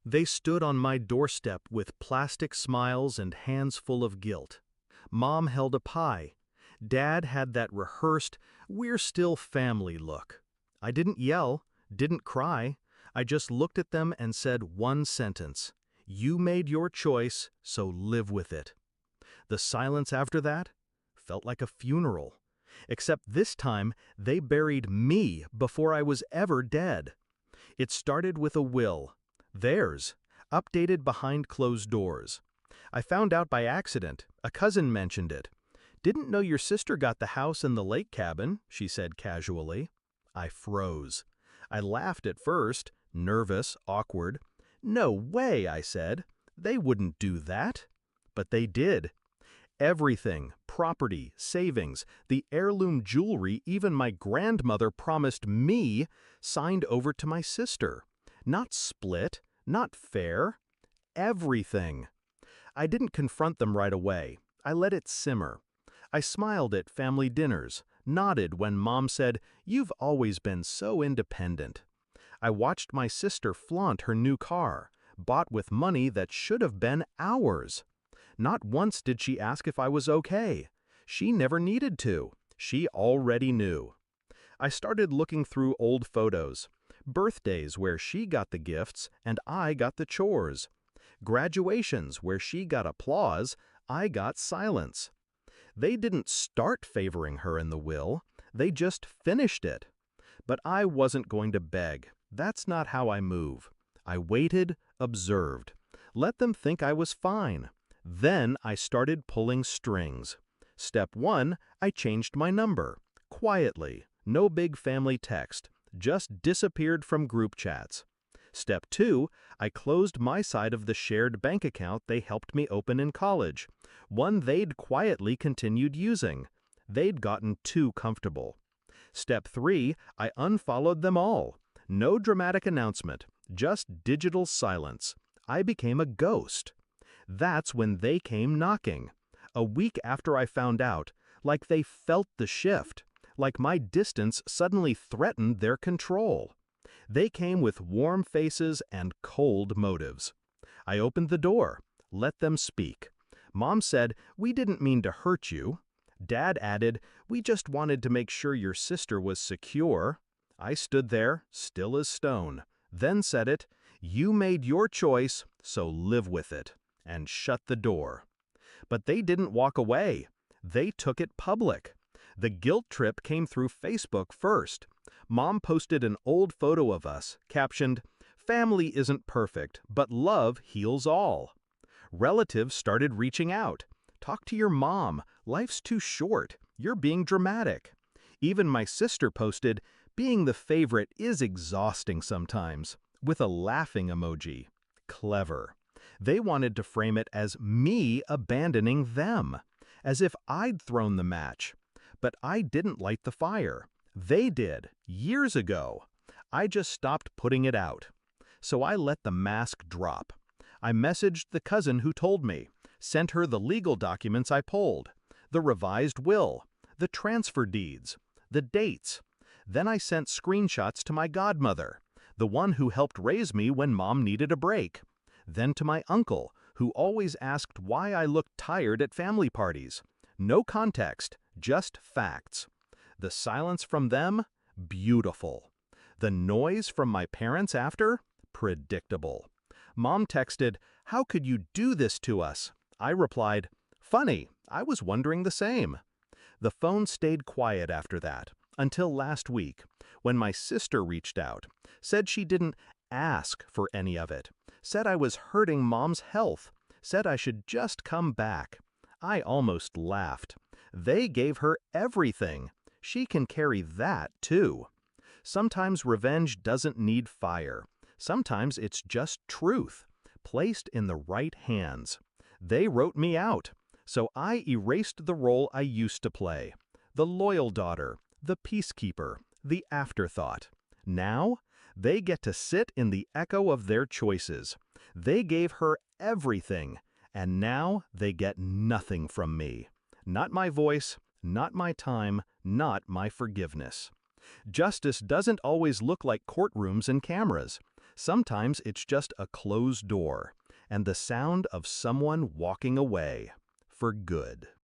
They stood on my doorstep with plastic smiles and hands full of guilt. Mom held a pie. Dad had that rehearsed, we're still family look. I didn't yell, didn't cry. I just looked at them and said one sentence. You made your choice, so live with it. The silence after that felt like a funeral. Except this time, they buried me before I was ever dead. It started with a will. Theirs, updated behind closed doors. I found out by accident. A cousin mentioned it. Didn't know your sister got the house in the lake cabin, she said casually. I froze. I laughed at first, nervous, awkward. No way, I said. They wouldn't do that. But they did. Everything, property, savings, the heirloom jewelry even my grandmother promised me, signed over to my sister. Not split, not fair. Everything. I didn't confront them right away. I let it simmer. I smiled at family dinners, nodded when Mom said, "You've always been so independent." I watched my sister flaunt her new car, bought with money that should have been ours. Not once did she ask if I was okay. She never needed to. She already knew. I started looking through old photos. Birthdays where she got the gifts and I got the chores. Graduations where she got applause, I got silence. They didn't start favoring her in the will, they just finished it. But I wasn't going to beg. That's not how I move. I waited, observed. Let them think I was fine. Then I started pulling strings. Step 1, I changed my number. Quietly, no big family text, just disappeared from group chats. Step 2, I closed my side of the shared bank account they helped me open in college, one they'd quietly continued using. They'd gotten too comfortable. Step 3, I unfollowed them all. No dramatic announcement, just digital silence. I became a ghost. That's when they came knocking. A week after I found out, like they felt the shift, like my distance suddenly threatened their control. They came with warm faces and cold motives. I opened the door, let them speak. Mom said, "We didn't mean to hurt you." Dad added, "We just wanted to make sure your sister was secure." I stood there, still as stone, then said it, "You made your choice, so live with it," and shut the door. But they didn't walk away. They took it public. The guilt trip came through Facebook first. Mom posted an old photo of us, captioned, "Family isn't perfect, but love heals all." Relatives started reaching out. "Talk to your mom. Life's too short. You're being dramatic." Even my sister posted, "Being the favorite is exhausting sometimes," with a laughing emoji. Clever. They wanted to frame it as me abandoning them, as if I'd thrown the match. But I didn't light the fire. They did, years ago. I just stopped putting it out. So I let the mask drop. I messaged the cousin who told me, sent her the legal documents I pulled, the revised will, the transfer deeds, the dates. Then I sent screenshots to my godmother, the one who helped raise me when Mom needed a break. Then to my uncle, who always asked why I looked tired at family parties. No context, just facts. The silence from them? Beautiful. The noise from my parents after? Predictable. Mom texted, "How could you do this to us?" I replied, "Funny, I was wondering the same." The phone stayed quiet after that, until last week, when my sister reached out, said she didn't ask for any of it, said I was hurting Mom's health, said I should just come back. I almost laughed. They gave her everything. She can carry that, too. Sometimes revenge doesn't need fire. Sometimes it's just truth, placed in the right hands. They wrote me out, so I erased the role I used to play. The loyal daughter, the peacekeeper, the afterthought. Now, they get to sit in the echo of their choices. They gave her everything, and now they get nothing from me. Not my voice, not my time, not my forgiveness. Justice doesn't always look like courtrooms and cameras. Sometimes it's just a closed door and the sound of someone walking away for good.